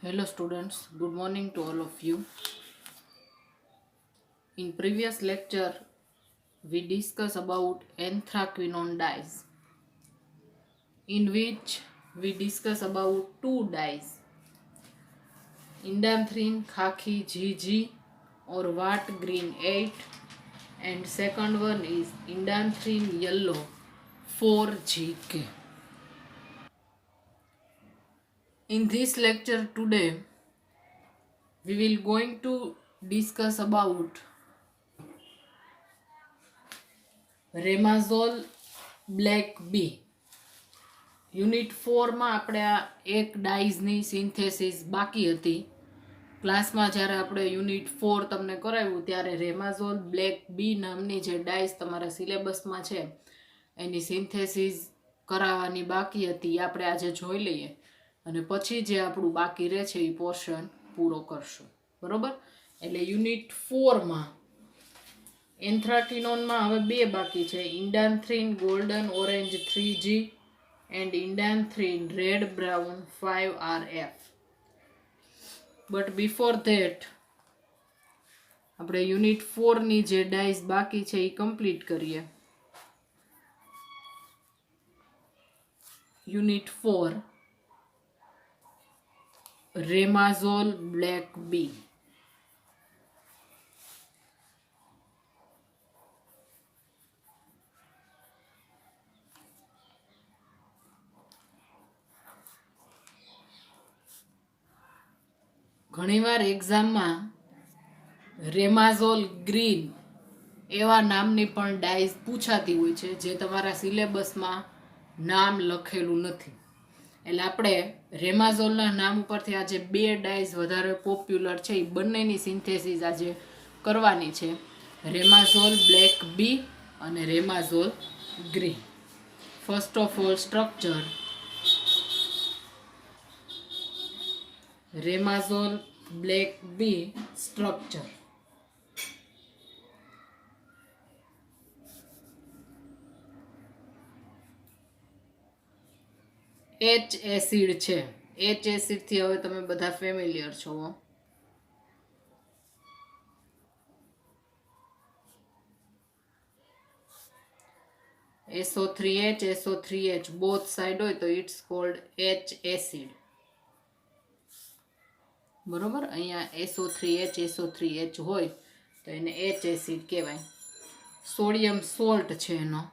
Hello students, good morning to all of you. In previous lecture, we discussed about anthraquinone dyes, in which we discuss about two dyes, indanthrene khaki GG or Watt green 8, and second one is indanthrene yellow 4GK. In this lecture today, we will going to discuss about Remazol black B. Unit 4માં આપણે આ એક ડાઈઝની synthesis બાકી હતી. ક્લાસમાં જ્યારે આપણે unit 4 તમને કરાવ્યું ત્યારે રેમાઝોલ બ્લેક બી નામની જે ડાઈઝ તમારા સિલેબસમાં છે એની સિન્થેસિસ કરાવવાની બાકી હતી, એ આપણે આજે જોઈ લઈએ અને પછી જે આપણું બાકી રહે છે એ પોર્શન પૂરો કરશું. બરોબર? એટલે યુનિટ 4માં એન્થ્રાક્વિનોનમાં હવે બે બાકી છે, Indanthrene golden orange 3G and Indanthrene red brown 5RF. But before that આપણે યુનિટ 4ની જે ડાઈઝ બાકી છે એ કમ્પ્લીટ કરીએ. Unit 4 Remazol black B. ઘણીવાર એક્ઝામમાં રેમાઝોલ ગ્રીન એવા નામની પણ ડાઈઝ પૂછાતી હોય છે જે તમારા સિલેબસમાં નામ લખેલું નથી. એટલે આપણે રેમાઝોલના નામ ઉપરથી આજે બે ડાઈઝ વધારે પોપ્યુલર છે એ બંનેની સિન્થેસિસ આજે કરવાની છે, રેમાઝોલ બ્લેક બી અને Remazol green. First of all structure. Remazol black B structure. H acid છે. એચ એસિડથી હવે તમે બધા ફેમિલિયર છો. SO3H SO3H બોથ સાઈડ હોય તો ઇટ્સ કોલ્ડ એચ એસિડ. બરોબર? અહીંયા SO3H SO3H હોય તો એને એચ એસિડ કહેવાય. સોડિયમ સોલ્ટ છે એનો.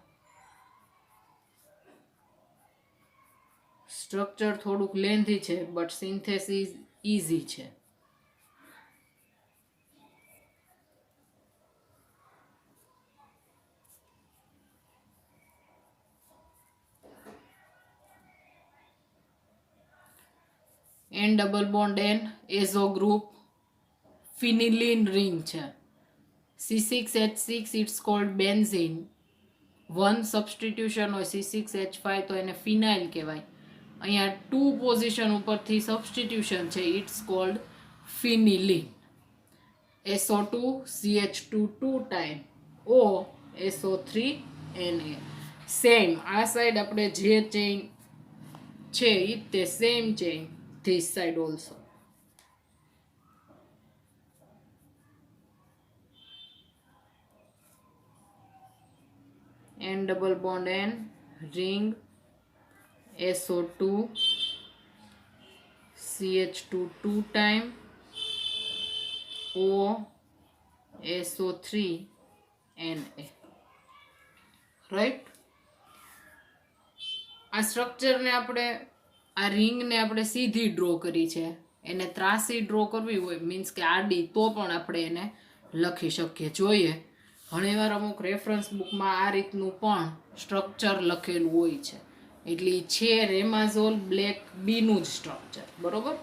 સ્ટ્રક્ચર થોડુંક લેન્ધી છે બટ સિન્થેસિસ ઇઝી છે. N double bond N azo group phenylene ring છે. C6H6 it's called benzene. One substitution હોય C6H5 તો એને ફિનાઇલ કહેવાય. અહીંયા 2 પોઝિશન ઉપરથી સબસ્ટિટ્યુશન છે, it's called phenylene. SO2 CH2 2 time O SO3 Na. Same આ સાઈડ આપણે જે ચેઇન છે એ તે same chain this side also. N double bond N ring SO2 CH2 2 time O SO3 Na. Right? આ સ્ટ્રક્ચરને આપણે આ રિંગને આપણે સીધી ડ્રો કરી છે. એને ત્રાસી ડ્રો કરવી હોય મીન્સ કે આડી તો પણ આપણે એને લખી શકીએ. જોઈએ ઘણીવાર અમુક રેફરન્સ બુકમાં આ રીતનું પણ સ્ટ્રક્ચર લખેલું હોય છે. એટલે છે રેમાઝોલ બ્લેક બીનું જ સ્ટ્રક્ચર. બરોબર?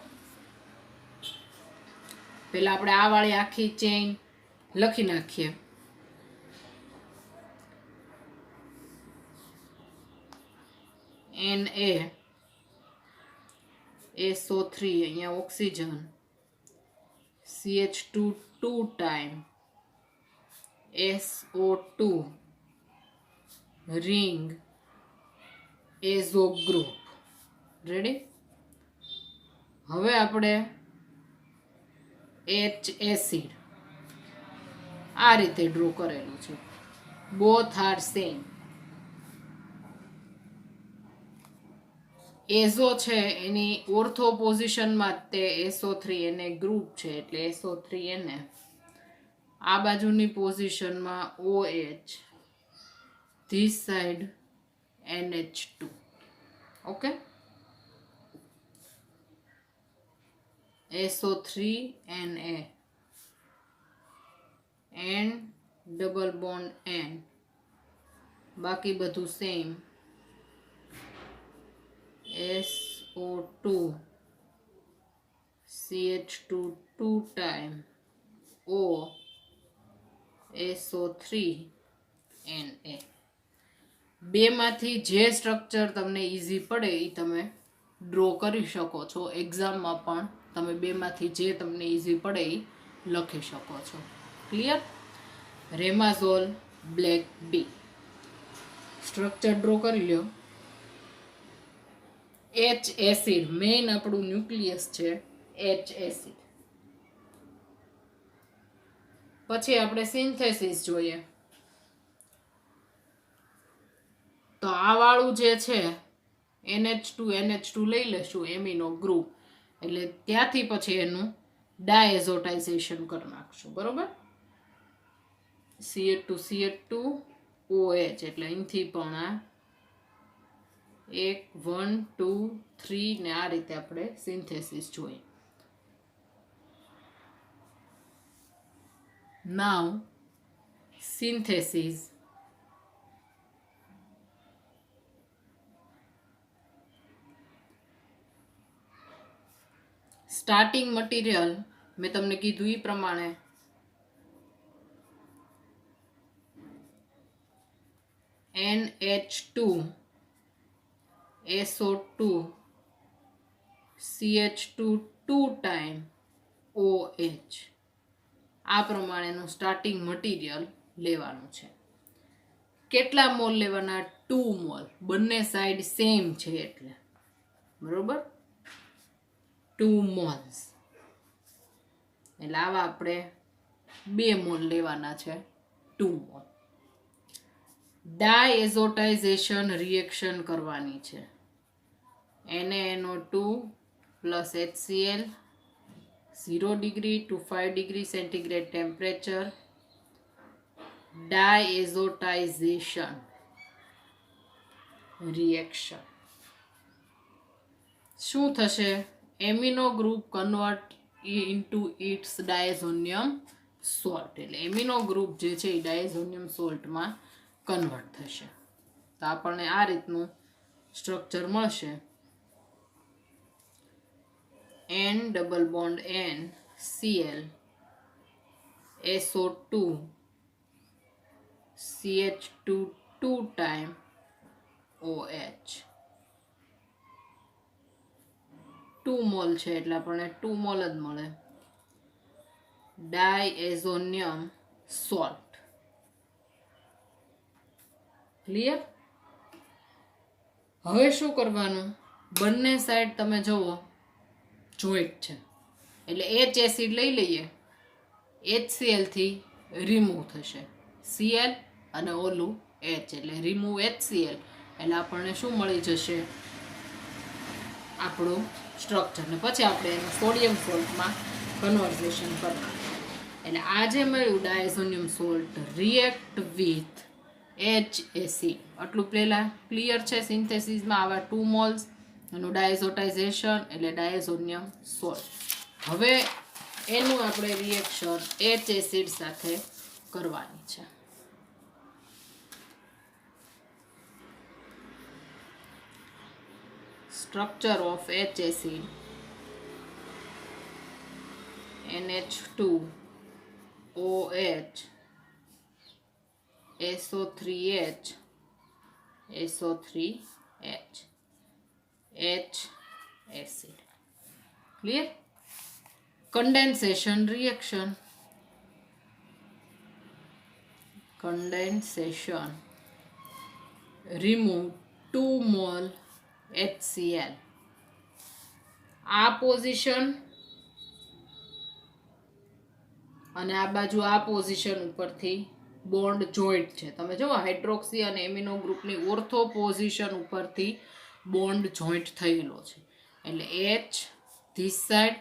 પહેલાં આપણે આ વાળી આખી ચેઇન લખી નાખીએ. Na SO3 અહીંયા oxygen CH2 2 time SO2 ring azo group. Ready? હવે આપણે H acid. આ રીતે ડ્રો કરેલું છે. Both are same. એઝો છે એની ઓર્થો પોઝિશનમાં તે SO3 એને ગ્રુપ છે એટલે SO3 એને આ બાજુની પોઝિશનમાં OH, this side NH2. Okay, SO3 Na N double bond N, બાકી બધું same. SO2 CH2 2 time O SO3 Na. બેમાંથી જે સ્ટ્રક્ચર તમને ઇઝી પડે એ તમે ડ્રો કરી શકો છો. એક્ઝામમાં પણ તમે બેમાંથી જે તમને ઇઝી પડે એ લખી શકો છો. Clear? રેમાઝોલ black B structure draw કરી લ્યો. H એસિડ મેઇન આપણું ન્યુક્લિયસ છે H એસિડ. પછી આપણે સિન્થેસિસ જોઈએ. તો આ વાળું જે છે NH2 લઈ લેશું એમિનો ગ્રુપ, એટલે ત્યાંથી પછી એનું ડાયઝોટાઇઝેશન કરી નાખશું. બરોબર? CH2 OH એટલે અહીંથી પણ આ 1 1 2 3 ને આ રીતે આપણે સિન્થેસિસ જોઈએ. નાઉ સિન્થેસિસ. સ્ટાર્ટિંગ મટીરિયલ મેં તમને કીધું એ પ્રમાણે NH2 SO2 CH2 2 time OH. આ પ્રમાણેનું સ્ટાર્ટિંગ મટીરિયલ લેવાનું છે. કેટલા મોલ લેવાના? 2 મોલ. બંને સાઈડ સેમ છે એટલે. બરોબર? 2 મોલ્સ એટલે આવા આપણે 2 મોલ લેવાના છે. 2 મોલ. ડાયઝોટાઇઝેશન રિએક્શન કરવાની છે. NaNO2 plus HCl 0 degree to 5 degree centigrade temperature. Diazotization reaction. શું થશે? Amino group convert into its diazonium salt. એટલે એમિનો ગ્રુપ જે છે એ ડાયઝોનિયમ સોલ્ટમાં કન્વર્ટ થશે. તો આપણને આ રીતનું સ્ટ્રક્ચર મળશે. N double bond N Cl SO2 CH2 2 time OH. 2 mall છે એટલે આપણને 2 મોલ જ મળે. Diazonium salt. ક્લિયર? હવે શું કરવાનું? બંને સાઈડ તમે જુઓ જોઈન્ટ છે એટલે H એસિડ લઈ લઈએ. HCl થી રિમૂવ થશે Cl અને ઓલું H એટલે રિમૂવ HCl એટલે આપણને શું મળી જશે? આપણું સ્ટ્રક્ચર. ને પછી આપણે એનું સોડિયમ સોલ્ટમાં કન્વર્ઝેશન કરવાનું. એટલે આ જે મળ્યું diazonium salt react with H acid. આટલું પહેલા ક્લિયર છે? સિન્થેસિસમાં આવા 2 મોલ્સ એનું ડાયઝોટાઇઝેશન એટલે ડાયઝોનિયમ સોલ્ટ. હવે એનું આપણે રિએક્શન H એસિડ સાથે કરવાની છે. Structure of H acid NH2 OH SO3H SO3H H acid. Clear? Condensation reaction. Condensation. Remove 2 mole HCl. આ પોઝિશન અને આ બાજુ આ પોઝિશન ઉપરથી બોન્ડ જોઈન્ટ છે. તમે જુઓ હાઇડ્રોક્સી અને એમિનો ગ્રુપની ઓર્થો પોઝિશન ઉપરથી બોન્ડ જોઈન્ટ થયેલો છે. એટલે H this side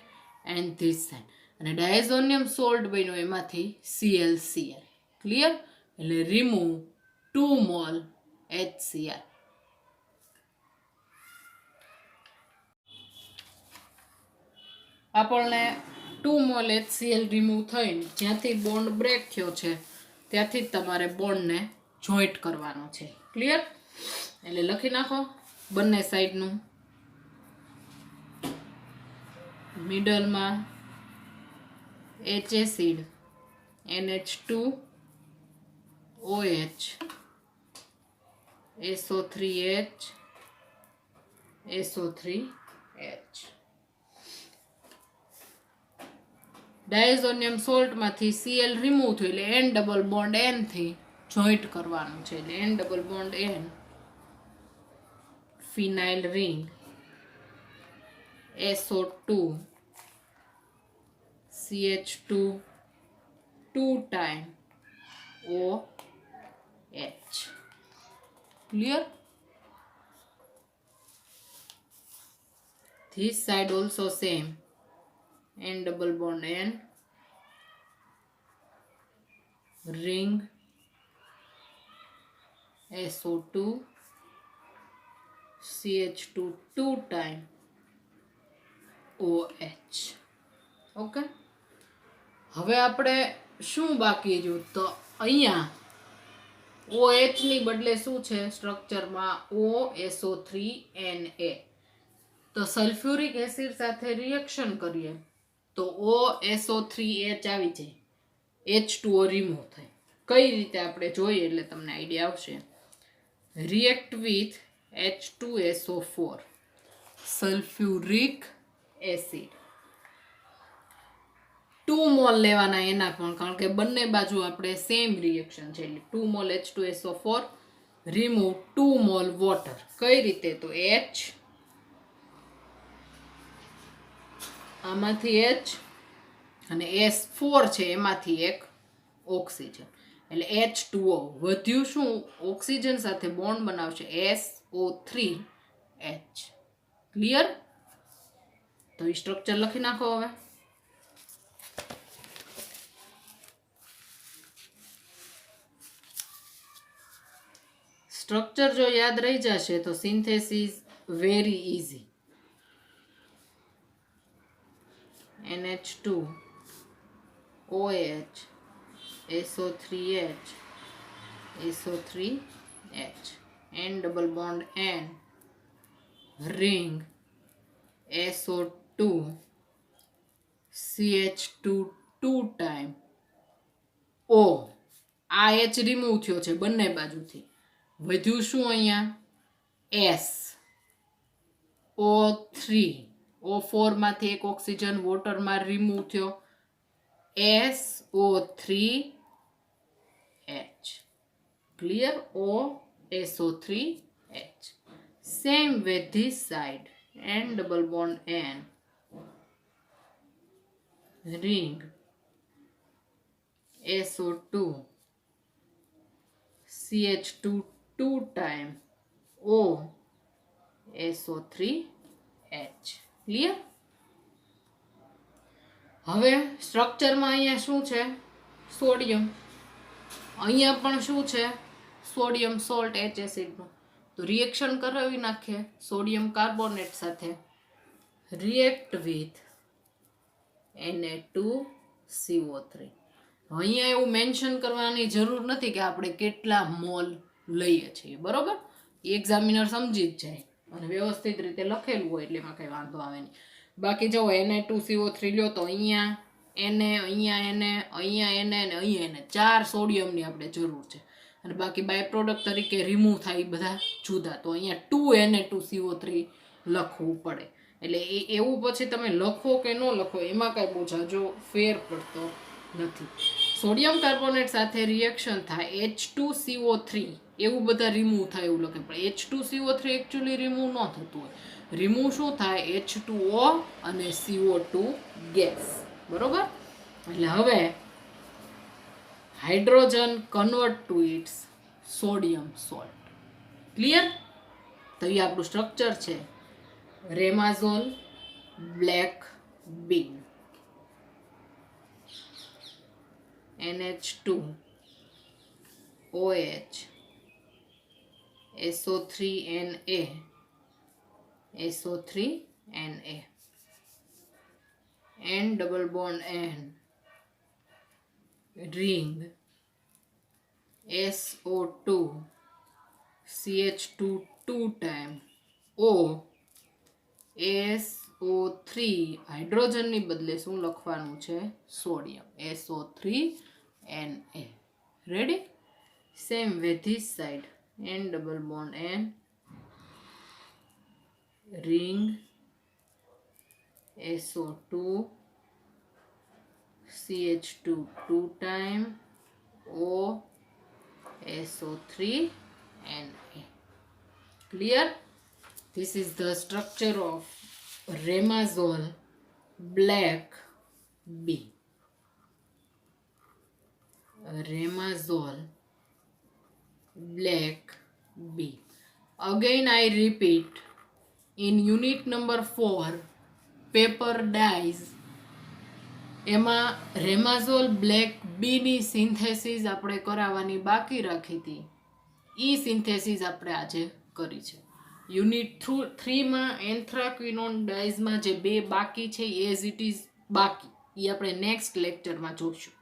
and this side. અને ડાયઝોનિયમ સોલ્ટ બન્યો એમાંથી ClCl. ક્લિયર? એટલે રિમૂવ 2 મોલ HCl. આપણને 2 મોલ HCl રિમૂવ થઈને જ્યાંથી બોન્ડ બ્રેક થયો છે ત્યાંથી જ તમારે બોન્ડને જોઈન્ટ કરવાનો છે. ક્લિયર? એટલે લખી નાખો બંને સાઈડનું. મિડલમાં H acid NH2OH SO3H SO3H. Diazonium સોલ્ટમાંથી Cl રિમૂવ થયું એટલે N ડબલ બોન્ડ N થી જોઈન્ટ કરવાનું છે. એટલે N double bond N phenyl ring SO2 CH2 2 time OH. Clear? This side also same. N double bond N ring SO2 CH2 2 time OH. Okay, હવે આપણે શું બાકી રહ્યું તો અહીંયા OH ની બદલે શું છે સ્ટ્રક્ચરમાં OSO3Na. તો સલ્ફ્યુરિક એસિડ સાથે રિએક્શન કરીએ તો OSO3H આવી જાય, H2O રિમૂવ થાય. કઈ રીતે આપણે જોઈએ એટલે તમને આઈડિયા આવશે. React with H2SO4 sulphuric acid 2 mall લેવાના એના પણ, કારણ કે બંને બાજુ આપણે સેમ રિએક્શન છે. એટલે 2 mall H2SO4 remove 2 mole water. કઈ રીતે? તો H આમાંથી H અને S4 છે એમાંથી એક ઓક્સિજન એટલે H2O વધ્યું. શું? ઓક્સિજન સાથે બોન્ડ બનાવશે SO3H. ક્લિયર? તો એ સ્ટ્રક્ચર લખી નાખો. હવે સ્ટ્રક્ચર જો યાદ રહી જશે તો synthesis very easy. NH2 OH SO3H SO3H N double bond N ring SO2 CH2 2 time O. આ H રિમૂવ થયો છે બંને બાજુથી. વધ્યું શું અહીંયા? S O3 O4 માંથી એક ઓક્સિજન વોટરમાં રિમૂવ થયો SO3H. Clear? OSO3H. Same with this side N double bond N ring SO2 CH2 2 time O SO3H. Clear? હવે સ્ટ્રક્ચરમાં અહીંયા શું છે? સોડિયમ. અહીંયા પણ શું છે? Sodium salt H એસિડનું. તો રિએક્શન કરાવી નાખીએ સોડિયમ કાર્બોનેટ સાથે. React with Na2CO3. અહીંયા એવું મેન્શન કરવાની જરૂર નથી કે આપણે કેટલા મોલ લઈએ છીએ, બરોબર? એક્ઝામિનર સમજી જ જાય અને વ્યવસ્થિત રીતે લખેલું હોય એટલે એમાં કંઈ વાંધો આવે નહીં. બાકી જો Na2CO3 લ્યો તો અહીંયા Na, અહીંયા Na, અહીંયા Na અને અહીંયા Na, 4 સોડિયમની આપણે જરૂર છે. અને બાકી બાય પ્રોડક્ટ તરીકે રિમૂવ થાય બધા જુદા. તો અહીંયા 2 Na2CO3 લખવું પડે. એટલે એવું પછી તમે લખો કે ન લખો એમાં કાંઈ બહુ જાજો ફેર પડતો નથી. સોડિયમ કાર્બોનેટ સાથે રિએક્શન થાય H2CO3 એવું બધા રિમૂવ થાય એવું લખે, પણ H2CO3 એકચ્યુઅલી રિમૂવ ન થતું હોય. રિમૂવ શું થાય? H2O અને CO2 ગેસ. બરોબર? એટલે હવે hydrogen convert to its sodium salt. Clear? તો એ આપણું સ્ટ્રક્ચર છે Remazol black B. NH2 OH SO3Na SO3Na N double bond N ring SO2 CH2 2 time O SO3 હાઇડ્રોજનની બદલે શું લખવાનું છે? Sodium SO3Na. Ready? Same with this side N double bond N ring SO2 CH2 2 time O SO3Na. Clear? This is the structure of Remazole black B. Remazole black B. Again I repeat, in unit number 4 paper dyes એમાં રેમાઝોલ black બી ની synthesis આપણે કરાવવાની બાકી રાખી હતી. ઈ synthesis આપણે આજે કરી છે. યુનિટ 3માં એન્થ્રાક્વિનોન ડાઇઝમાં જે બે બાકી છે એઝ ઇટ ઇઝ બાકી, એ આપણે નેક્સ્ટ લેક્ચરમાં જોશું.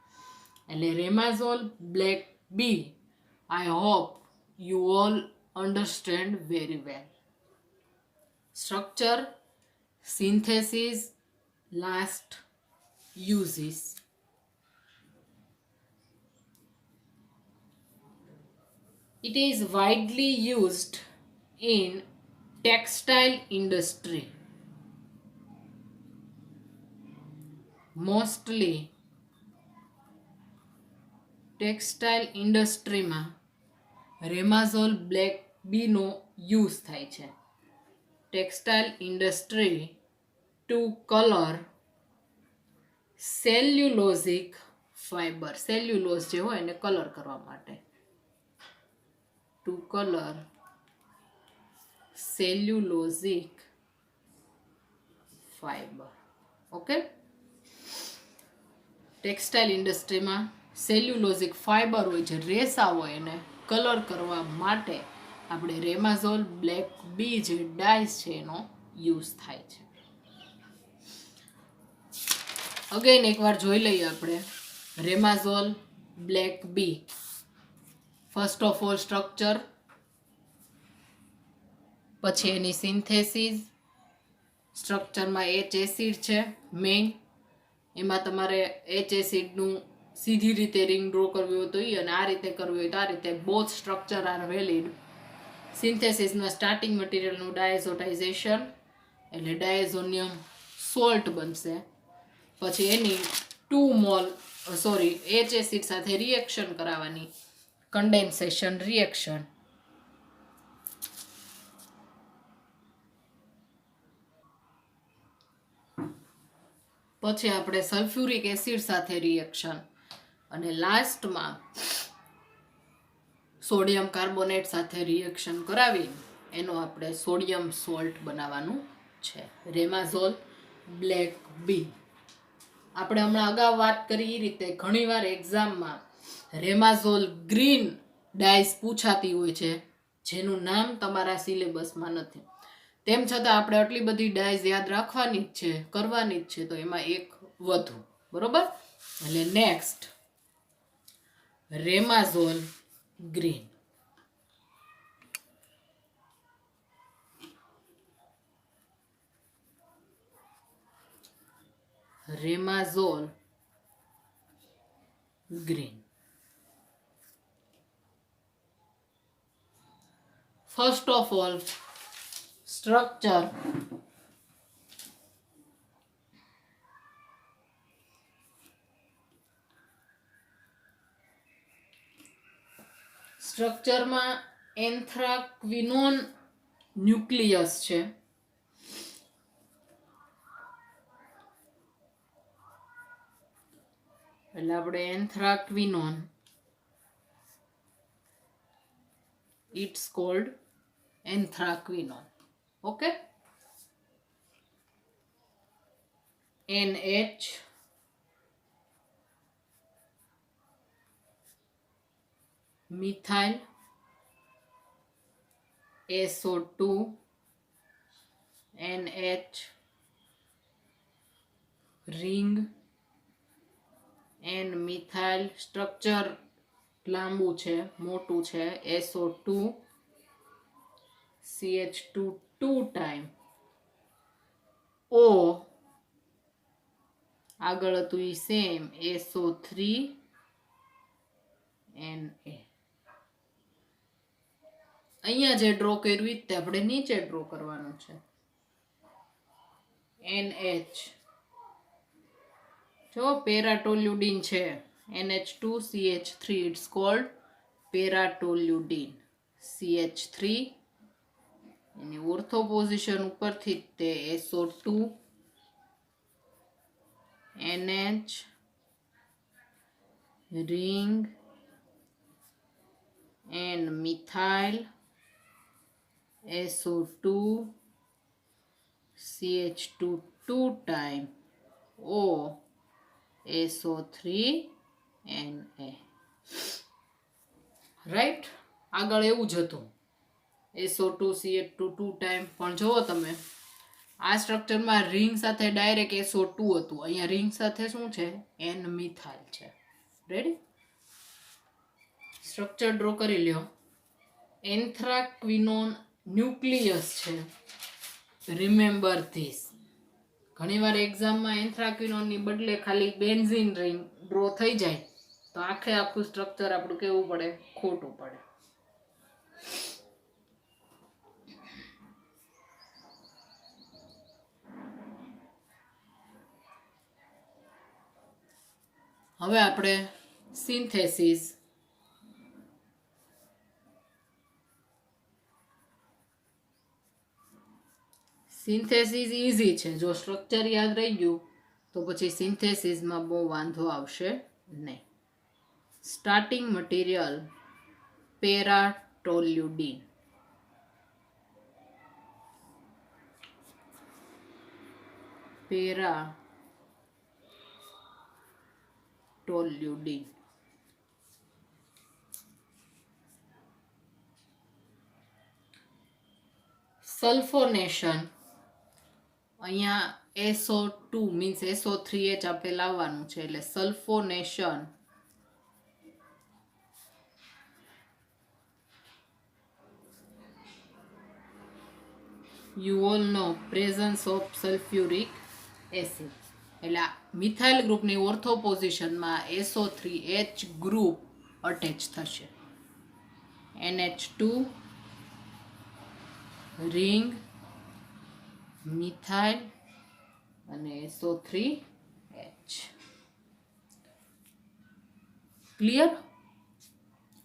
એટલે Remazol black B I hope you all understand very well. Structure, synthesis, last uses. It is widely used in textile industry. Mostly textile industry માં રેમાઝોલ બ્લેક બી નો યુઝ થાય છે. Textile industry to colour cellulosic fibre. Cellulose જે હોય એને colour કરવા માટે. To colour cellulosic fibre. Okay, textile ઇન્ડસ્ટ્રીમાં cellulosic fibre હોય છે, રેસા હોય, એને કલર કરવા માટે આપણે રેમાઝોલ બ્લેક બી જે ડાઈસ છે એનો યુઝ થાય છે. અગેન એકવાર જોઈ લઈએ આપણે Remazol black B. First of all structure, પછી એની સિન્થેસિસ. સ્ટ્રક્ચરમાં એચ એસિડ છે મેઇન, એમાં તમારે એચ એસિડનું સીધી રીતે રિંગ ડ્રો કરવી હોય તો એ, અને આ રીતે કરવી હોય તો આ રીતે. Both structure are valid. સિન્થેસિસમાં સ્ટાર્ટિંગ મટીરિયલનું ડાયઝોટાઇઝેશન એટલે ડાયઝોનિયમ સોલ્ટ બનશે. પછી એની 2 મોલ એચ એસિડ સાથે રિએક્શન કરાવવાની, કન્ડેન્સેશન રિએક્શન. પછી આપણે સલ્ફ્યુરિક એસિડ સાથે રિએક્શન, અને લાસ્ટમાં સોડિયમ કાર્બોનેટ સાથે રિએક્શન કરાવી એનો આપણે સોડિયમ સોલ્ટ બનાવવાનું છે, રેમાઝોલ બ્લેક બી. આપણે હમણાં અગાઉ વાત કરી એ રીતે ઘણીવાર એક્ઝામમાં રેમાઝોલ ગ્રીન ડાઈસ પૂછાતી હોય છે, જેનું નામ તમારા સિલેબસમાં નથી. તેમ છતાં આપણે આટલી બધી ડાઈઝ યાદ રાખવાની જ છે, કરવાની જ છે, તો એમાં એક વધુ. બરોબર? એટલે next Remazol green. Remazol green. First of all structure, સ્ટ્રક્ચરમાં એન્થ્રાક્વિનોન ન્યુક્લિયસ છે. એટલે આપણે anthraquinone it's called anthraquinone. Okay, NH, methyl, SO2, NH, ring, N methyl structure લાંબુ છે, મોટું છે, SO2, CH2 2 ટાઈમ, O આગળ હતું ઈ સેમ, SO3, Na. અહીંયા જે ડ્રો કર્યું તે આપણે નીચે ડ્રો કરવાનું છે. NH જો પેરાટોલ્યુડિન છે, NH2CH3, it's called paratoluidine. CH3 એની ઓર્થો પોઝિશન ઉપરથી તે SO2, NH, ring, N methyl, SO2, CH2 2 time, O, SO3, Na. Right, આગળ એવું જ હતું, SO2 CH2 2 ટાઈમ. પણ જુઓ તમે આ સ્ટ્રક્ચરમાં રિંગ સાથે ડાયરેક્ટ SO2 હતું, અહીંયા રિંગ સાથે શું છે, N મિથાઇલ છે. રેડી, સ્ટ્રક્ચર ડ્રો કરી લ્યો. એન્થ્રાક્વિનોન ન્યુક્લિયસ છે, રિમેમ્બર ધીસ. ઘણીવાર એક્ઝામમાં એન્થ્રાક્વિનોનની બદલે ખાલી બેન્ઝીન રિંગ ડ્રો થઈ જાય તો આખું સ્ટ્રક્ચર આપણું કેવું પડે, ખોટું પડે. હવે આપણે સિન્થેસિસ. સિન્થેસિસ ઇઝી છે, જો સ્ટ્રક્ચર યાદ રહી ગયું તો પછી સિન્થેસિસમાં બહુ વાંધો આવશે નહીં. Starting material પેરાટોલ્યુડિન. પેરાટોલ્યુડિન. સલ્ફોનેશન, અહીંયા SO2 મીન્સ SO3H આપણે લાવવાનું છે, એટલે સલ્ફોનેશન you all know presence of sulfuric acid. એટલે મિથાઇલ ગ્રુપની ઓર્થો પોઝિશનમાં SO3H ગ્રુપ અટેચ થશે. NH2 રિંગ, મિથાઇલ અને SO3H. ક્લિયર?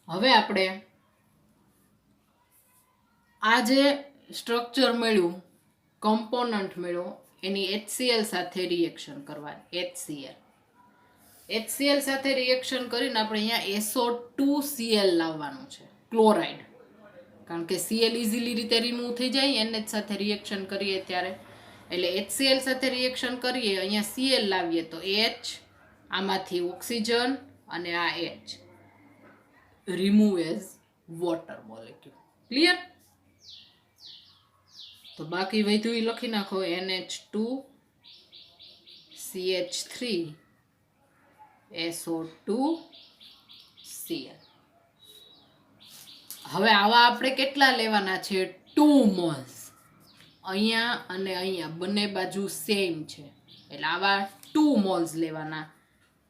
હવે આપણે આ જે સ્ટ્રક્ચર મળ્યું, કમ્પોનન્ટ મળ્યો, એની HCl સાથે રિએક્શન કરવાની. HCl સાથે રિએક્શન કરીને આપણે અહીંયા SO2Cl લાવવાનું છે, ક્લોરાઇડ. કારણ કે Cl ઇઝીલી રીતે રિમૂવ થઈ જાય NH સાથે રિએક્શન કરીએ ત્યારે. એટલે HCl સાથે રિએક્શન કરીએ, અહીંયા Cl લાવીએ તો H, આમાંથી ઓક્સિજન અને આ H remove as water molecule. Clear? તો બાકી વધ્યું એ લખી નાખો, NH2 CH3 SO2 Cl. હવે આવા આપણે કેટલા લેવાના છે, 2 મોલ્સ. અહીંયા અને અહીંયા બંને બાજુ સેમ છે, એટલે આવા 2 મોલ્સ લેવાના.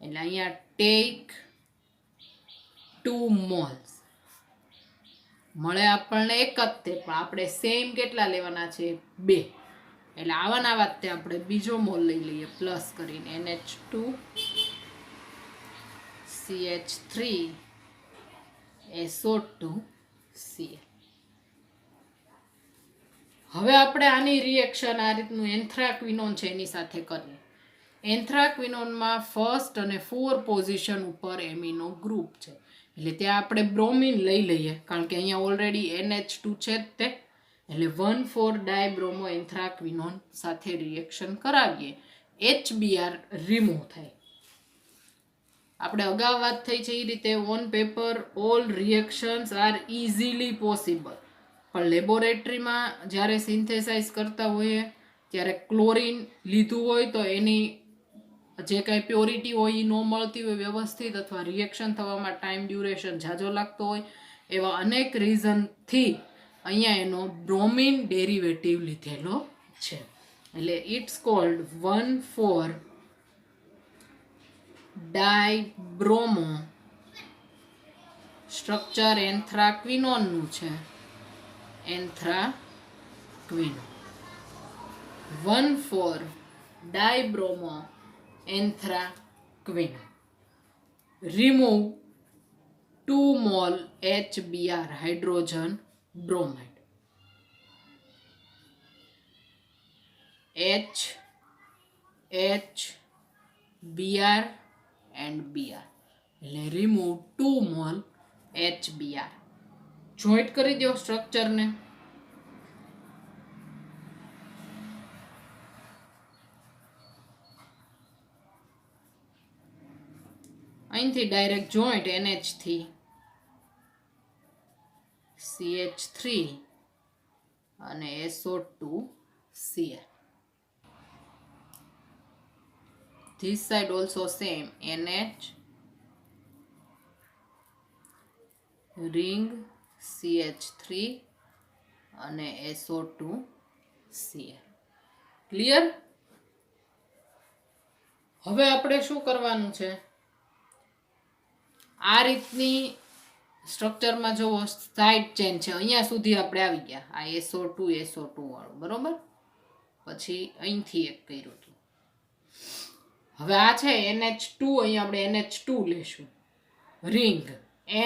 એટલે અહીંયા ટેક 2 મોલ્સ. મળે આપણને એક જ તે, પણ આપણે સેમ કેટલા લેવાના છે, 2. એટલે આવાના આવા તે આપણે બીજો મોલ લઈ લઈએ પ્લસ કરીને, NH2 CH3 SO2 Cl. હવે આપણે આની રિએક્શન આ રીતનું એન્થ્રાક્વિનોન છે એની સાથે કરીએ. એન્થ્રાક્વિનોનમાં ફર્સ્ટ અને 4 પોઝિશન ઉપર એમિનો ગ્રુપ છે, એટલે ત્યાં આપણે બ્રોમિન લઈ લઈએ કારણ કે અહીંયા ઓલરેડી NH2 છે જ તે. એટલે 1,4 ડાયબ્રોમો એન્થ્રાક્વિનોન સાથે રિએક્શન કરાવીએ, HBr રિમૂવ થાય. આપણે અગાઉ વાત થઈ છે એ રીતે on paper all reactions are easily possible, પણ લેબોરેટરીમાં જ્યારે સિન્થેસાઇઝ કરતા હોઈએ ત્યારે ક્લોરિન લીધું હોય તો એની જે કાંઈ પ્યોરિટી હોય એ ન મળતી હોય વ્યવસ્થિત, અથવા રિએક્શન થવામાં ટાઈમ ડ્યુરેશન ઝાઝો લાગતો હોય, એવા અનેક રીઝનથી અહીંયા એનો બ્રોમિન ડેરિવેટિવ લીધેલો છે. એટલે ઇટ્સ કોલ્ડ 1,4 ડાયબ્રોમો સ્ટ્રક્ચર એન્થ્રાક્વિનોનનું છે, anthraquinone. 1,4 dibromo anthraquinone. Remove 2 mole HBr hydrogen bromide. Br and Br. એટલે રિમૂવ 2 મોલ HBr. જોઈન્ટ કરી દો સ્ટ્રક્ચરને. અહીંથી ડાયરેક્ટ જોઈન્ટ NH થી CH3 અને SO2Cl. This side also same, NH ring CH3 અને SO2Cl. ક્લિયર? હવે આપણે શું કરવાનું છે, આ રીતની સ્ટ્રક્ચરમાં જો સાઇડ ચેન છે અહીંયા સુધી આપણે આવી ગયા, આ SO2 વાળું, બરોબર. પછી અહીંથી એક કર્યું હતું. હવે આ છે NH2, અહીંયા આપણે NH2 લેશું, રિંગ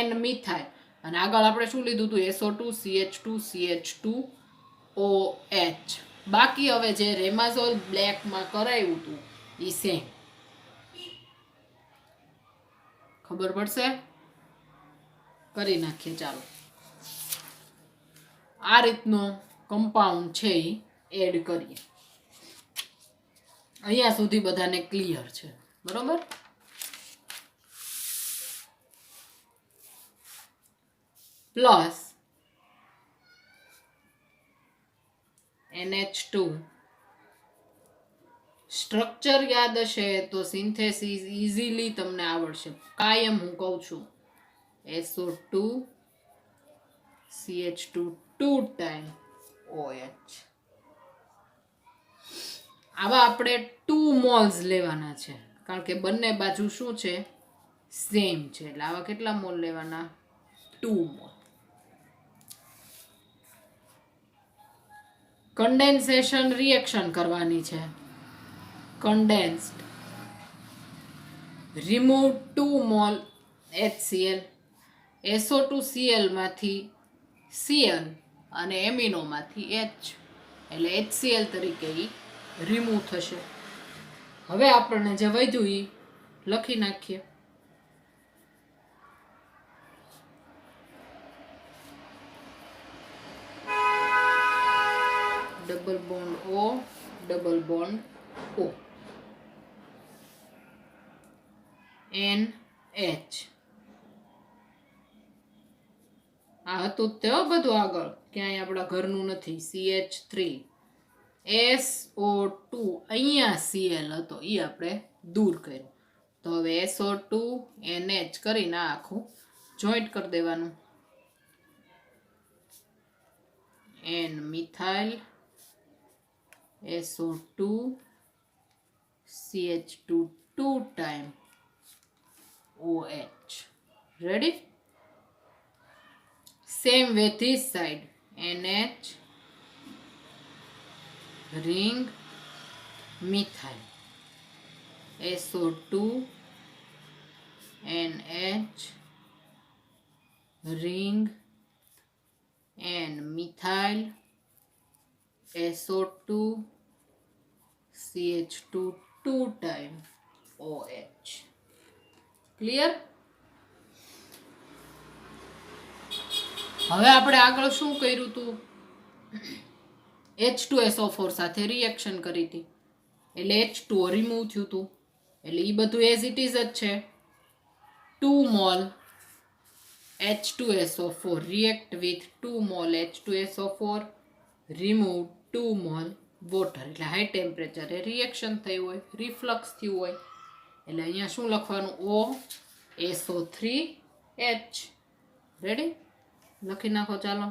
N મિથાઇલ, અને આગળ આપણે શું લીધું હતું, SO2 CH2 CH2OH. બાકી હવે જે રેમાઝોલ બ્લેકમાં કરાવ્યું હતું એ સેમ. ખબર પડશે? કરી નાખીએ. ચાલો, આ રીતનો કમ્પાઉન્ડ છે એ એડ કરીએ. અહીંયા સુધી બધાને ક્લિયર છે, બરોબર? Plus NH2. સ્ટ્રક્ચર યાદ હશે તો સિન્થેસિસ ઇઝીલી તમને આવડશે. કાયમ હું કહું છું, SO2 CH2 2 ટાઈમ OH. આવા આપણે 2 મોલ્સ લેવાના છે કારણ કે બંને બાજુ શું છે, સેમ છે. એટલે આવા કેટલા મોલ લેવાના? 2 મોલ. કન્ડેન્સેશન રિએક્શન કરવાની છે. Condensed. Remove 2 mall HCl. SO2Cl માંથી Cl અને એમિનોમાંથી H, એટલે HCl તરીકે એ રિમૂવ થશે. હવે આપણને જે વધ્યું એ લખી નાખીએ. Double bond O, double bond O, NH. આ હતું તે બધું, આગળ ક્યાંય આપણા ઘરનું નથી. CH3, SO2, અહીંયા Cl હતો એ આપણે દૂર કર્યો. તો હવે SO2 NH કરીને આખું જોઈન્ટ કરી દેવાનું. N methyl SO2 CH2 2 time OH. Ready? Same with this side. NH ring methyl SO2 NH ring N methyl SO2 CH2 2 time OH. Clear? હવે આપણે આગળ શું કર્યું હતું, H2SO4 સાથે રિએક્શન કરી હતી એટલે H2O રિમૂવ થયું હતું, એટલે એ બધું એઝ ઇટ ઇઝ જ છે. 2 mall H2SO4 react with 2 mol H2SO4 remove 2 mol water, એટલે હાઈ ટેમ્પરેચરે રિએક્શન થઈ હોય, રિફ્લક્સ થયું હોય, એટલે અહીંયા શું લખવાનું, OSO3H. રેડી, લખી નાખો. ચાલો,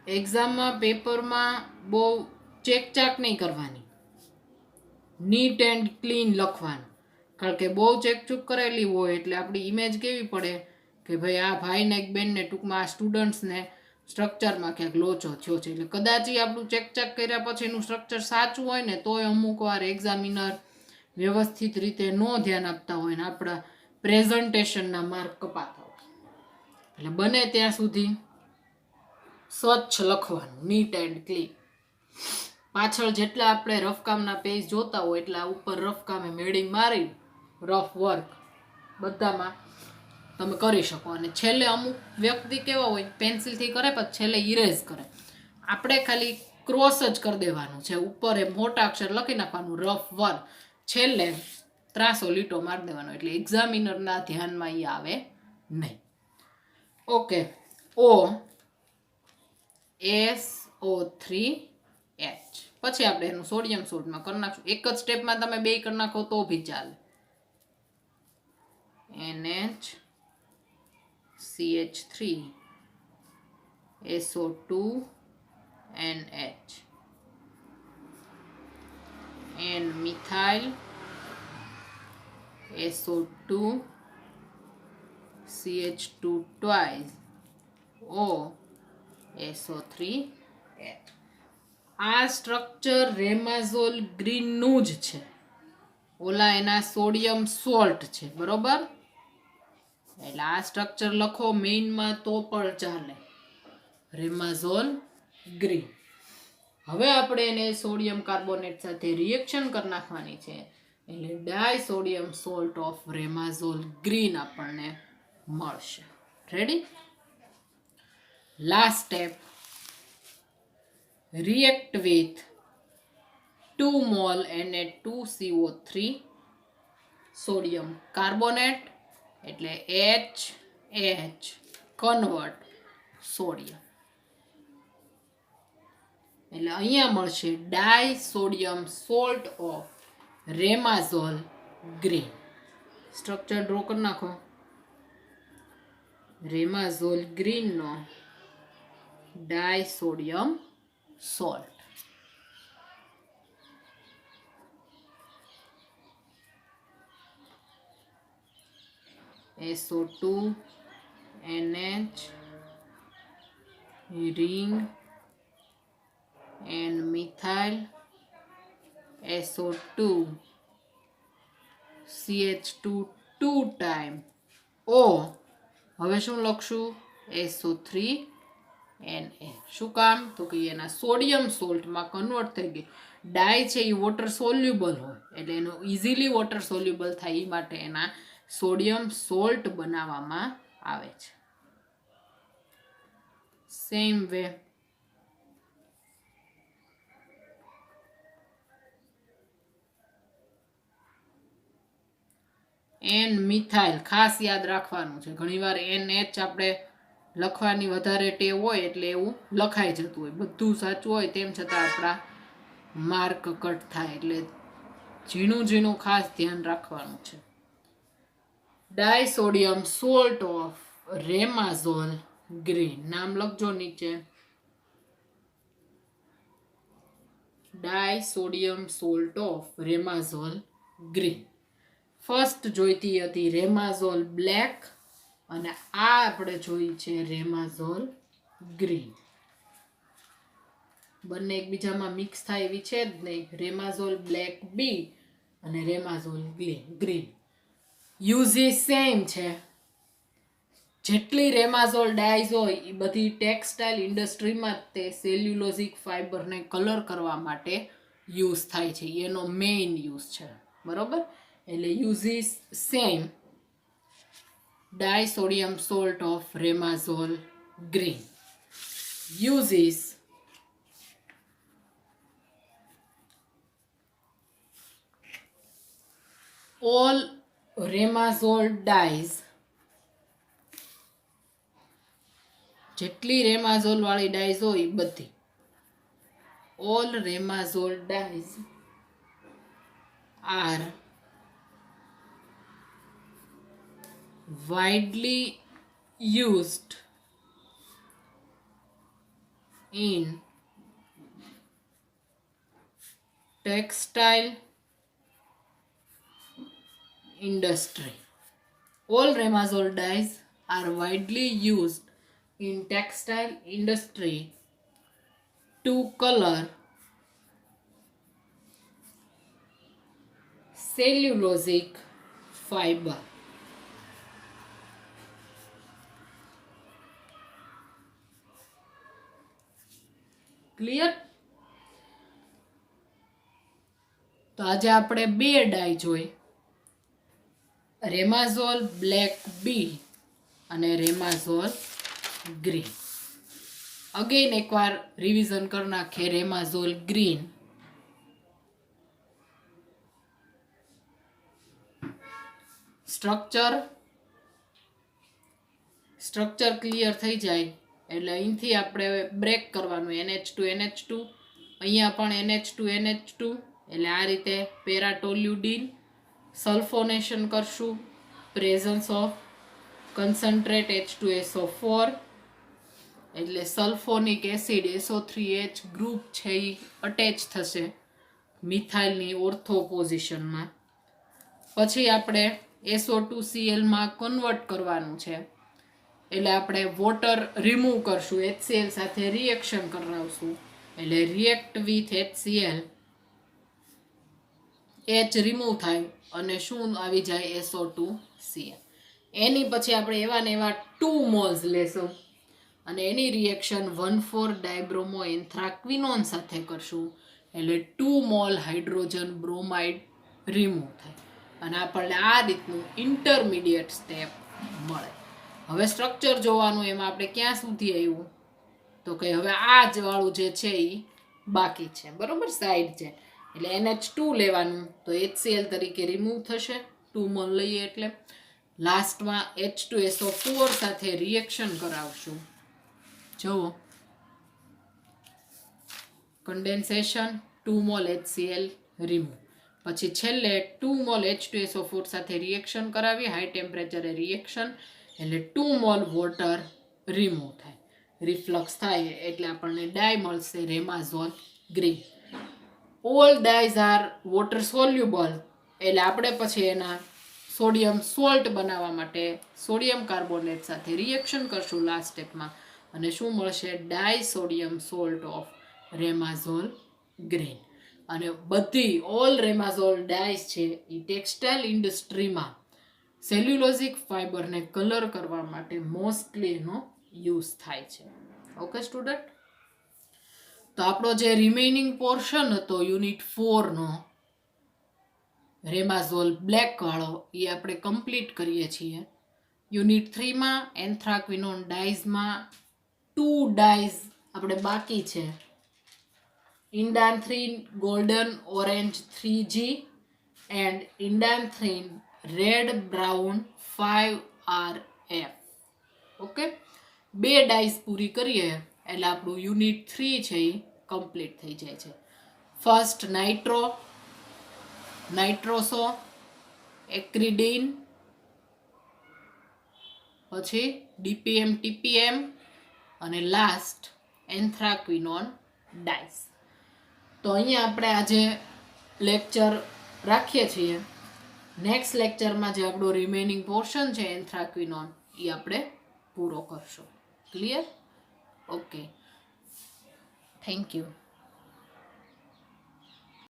એક્ઝામમાં પેપરમાં બહુ ચેકચાક નહીં કરવાની, નીટ એન્ડ ક્લીન લખવાનું, કારણ કે બહુ ચેકચૂક કરેલી હોય એટલે આપણી ઇમેજ કેવી પડે કે ભાઈ આ ભાઈને એક બેનને ટૂંકમાં આ સ્ટુડન્ટ્સને સ્ટ્રક્ચરમાં ક્યાંક લોચો થયો છે. એટલે કદાચ આપણું ચેકચાક કર્યા પછીનું સ્ટ્રક્ચર સાચું હોય ને તોય અમુક વાર એક્ઝામિનર વ્યવસ્થિત રીતે ન ધ્યાન આપતા હોય ને આપણા પ્રેઝન્ટેશનના માર્ક કપાતા હોય. એટલે બને ત્યાં સુધી સ્વચ્છ લખવાનું, નીટ એન્ડ ક્લીન. પાછળ જેટલા આપણે રફકામના પેજ જોતા હોય એટલા ઉપર રફકામે મેડિંગ મારી રફ વર્ક બધામાં તમે કરી શકો. અને છેલ્લે અમુક વ્યક્તિ કેવા હોય પેન્સિલથી કરે પછી છેલ્લે ઇરેઝ કરે, આપણે ખાલી ક્રોસ જ કરી દેવાનું છે, ઉપર એ મોટા અક્ષર લખી નાખવાનું રફ વર્ક, છેલ્લે ત્રાસો લીટો મારી દેવાનો, એટલે એક્ઝામિનરના ધ્યાનમાં એ આવે નહીં. Okay, OSO3H. પછી આપણે એનું સોડિયમ સોલ્ટમાં કરી નાખશું. એક જ સ્ટેપમાં તમે બે કરી નાખો તો બી ચાલે. NHCH3 SO2NH N methyl SO2 CH2 twice O SO3H. આ સ્ટ્રક્ચર રેમાઝોલ ગ્રીનનું જ છે, ઓલા એના સોડિયમ સોલ્ટ છે, બરોબર. એટલે આ સ્ટ્રક્ચર લખો મેઇનમાં તો પણ ચાલે, રેમાઝોલ ગ્રીન. હવે આપણે એને સોડિયમ કાર્બોનેટ સાથે રિએક્શન કરી નાખવાની છે, એટલે ડાયસોડિયમ સોલ્ટ ઓફ રેમાઝોલ ગ્રીન આપણને મળશે. Ready? Last step, react with 2 mol Na2CO3 sodium carbonate એટલે HH convert sodium, એટલે અહીંયા મળશે disodium salt of Remazol green. Structure draw કરી નાખો. રેમાઝોલ ગ્રીનનો ડાયસોડિયમ salt. SO2 NH ring and methyl SO2 CH2 2 time O. હવે શું લખશું? SO3 Na. શું કામ? તો કે એના સોડિયમ સોલ્ટમાં કન્વર્ટ થઈ ગઈ. ડાય છે એ વોટર સોલ્યુબલ હોય એટલે એનો ઇઝીલી વોટર સોલ્યુબલ થાય એ માટે એના સોડિયમ સોલ્ટ બનાવવામાં આવે છે. સેમ વે એન મિથાઇલ ખાસ યાદ રાખવાનું છે. ઘણીવાર NH આપણે લખવાની વધારે ટેવ હોય એટલે એવું લખાઈ જતું હોય, બધું સાચું હોય તેમ છતાં આપણા માર્ક કટ થાય, એટલે ઝીણું ઝીણું ખાસ ધ્યાન રાખવાનું છે. ડાયસોડિયમ સોલ્ટ ઓફ રેમાઝોલ ગ્રીન નામ લખજો નીચે. ડાયસોડિયમ salt of Remazol green. First જોઈતી હતી રેમાઝોલ બ્લેક અને આ આપણે જોઈ છે રેમાઝોલ ગ્રીન. બંને એકબીજામાં મિક્સ થાય એવી છે જ નહીં. રેમાઝોલ બ્લેક બી અને રેમાઝોલ ગ્રીન યુઝીસ સેમ છે. જેટલી રેમાઝોલ ડાયઝ હોય એ બધી ટેક્સટાઇલ ઇન્ડસ્ટ્રીમાં તે સેલ્યુલોઝિક ફાઇબરને કલર કરવા માટે યુઝ થાય છે, એનો મેઇન યુઝ છે, બરોબર. એટલે uses same disodium salt of Remazol green. Uses all Remazol dyes, જેટલી રેમાઝોલ વાળી ડાઈઝ હોય બધી, all Remazol dyes are widely used in textile industry. All Remazole dyes are widely used in textile industry to color cellulosic fiber. Clear? તો આજે આપણે બે ડાય જોઈ, રેમાઝોલ black B અને રેમાઝોલ ગ્રીન. અગેન એકવાર રિવિઝન કરી નાખીએ. રેમાઝોલ ગ્રીન, સ્ટ્રક્ચર ક્લિયર થઈ જાય એટલે અહીંથી આપણે બ્રેક કરવાનું. NH2 NH2, અહીંયા પણ NH2 NH2, એટલે આ રીતે પેરાટોલ્યુડિન સલ્ફોનેશન કરશું. પ્રેઝન્સ ઓફ કન્સન્ટ્રેટ H2SO4, એટલે સલ્ફોનિક એસિડ SO3H ગ્રુપ છે એ અટેચ થશે મિથાઇલની ઓર્થો પોઝિશનમાં. પછી આપણે SO2Cl માં કન્વર્ટ કરવાનું છે, એટલે આપણે વોટર રિમૂવ કરશું, HCl સાથે રિએક્શન કરાવશું, એટલે react with HCl, H remove થાય અને શું આવી જાય? SO2Cl. એની પછી આપણે એવા ને એવા 2 મોલ્સ લેશું અને એની રિએક્શન 1,4 ડાયબ્રોમો એન્થ્રાક્વિનોન સાથે કરશું, એટલે 2 મોલ હાઇડ્રોજન બ્રોમાઇડ રિમૂવ થાય અને આપણને આ રીતનું ઇન્ટરમીડિયેટ સ્ટેપ મળે. હવે સ્ટ્રક્ચર જોવાનું, એમાં આપણે ક્યાં સુધી આવ્યું? તો કે હવે આ જ વાળું જે છે એ બાકી છે, બરોબર, સાઈડ છે. એટલે NH2 લેવાનું, તો HCl તરીકે રિમૂવ થશે, 2 મોલ લઈએ એટલે. લાસ્ટમાં H2SO4 સાથે રિએક્શન કરાવશું. જુઓ, કન્ડેન્સેશન, 2 મોલ HCl રિમૂવ. પછી છેલ્લે 2 મોલ H2SO4 સાથે રિએક્શન કરાવી, હાઈ ટેમ્પરેચરે રિએક્શન, એટલે 2 મોલ વોટર રિમૂવ થાય, રિફ્લક્સ થાય એટલે આપણને ડાય મળશે Remazol green. All dyes are water soluble, એટલે આપણે પછી એના સોડિયમ સોલ્ટ બનાવવા માટે સોડિયમ કાર્બોનેટ સાથે રિએક્શન કરશું લાસ્ટ સ્ટેપમાં, અને શું મળશે? Disodium salt of Remazol green. અને બધી ઓલ રેમાઝોલ ડાઈઝ છે એ ટેક્સટાઇલ ઇન્ડસ્ટ્રીમાં સેલ્યુલોઝિક ફાઇબરને કલર કરવા માટે મોસ્ટલી એનો યુઝ થાય છે. ઓકે સ્ટુડન્ટ, તો આપણો જે રિમેઇનિંગ પોર્શન હતો યુનિટ 4 નો રેમાઝોલ બ્લેક વાળો, એ આપણે કમ્પ્લીટ કરીએ છીએ. યુનિટ 3 માં એન્થ્રાક્વિનોન ડાઈઝમાં 2 ડાઈઝ આપણે બાકી છે, Indanthrene golden orange 3G and Indanthrene red brown 5RF. Okay, 2 dyes પૂરી કરીએ એટલે આપણું યુનિટ 3 છે એ કમ્પ્લીટ થઈ જાય છે. ફર્સ્ટ નાઇટ્રોસો, એક્રિડીન, પછી DPM TPM અને લાસ્ટ એન્થ્રાક્વિનોન ડાઈસ. તો અહીંયા આપણે આજે લેક્ચર રાખીએ છીએ. નેક્સ્ટ લેક્ચરમાં જે આપણો રિમેઇનિંગ પોર્શન છે એન્થ્રાક્વિનોન, એ આપણે પૂરો કરશું. ક્લિયર? Okay, thank you.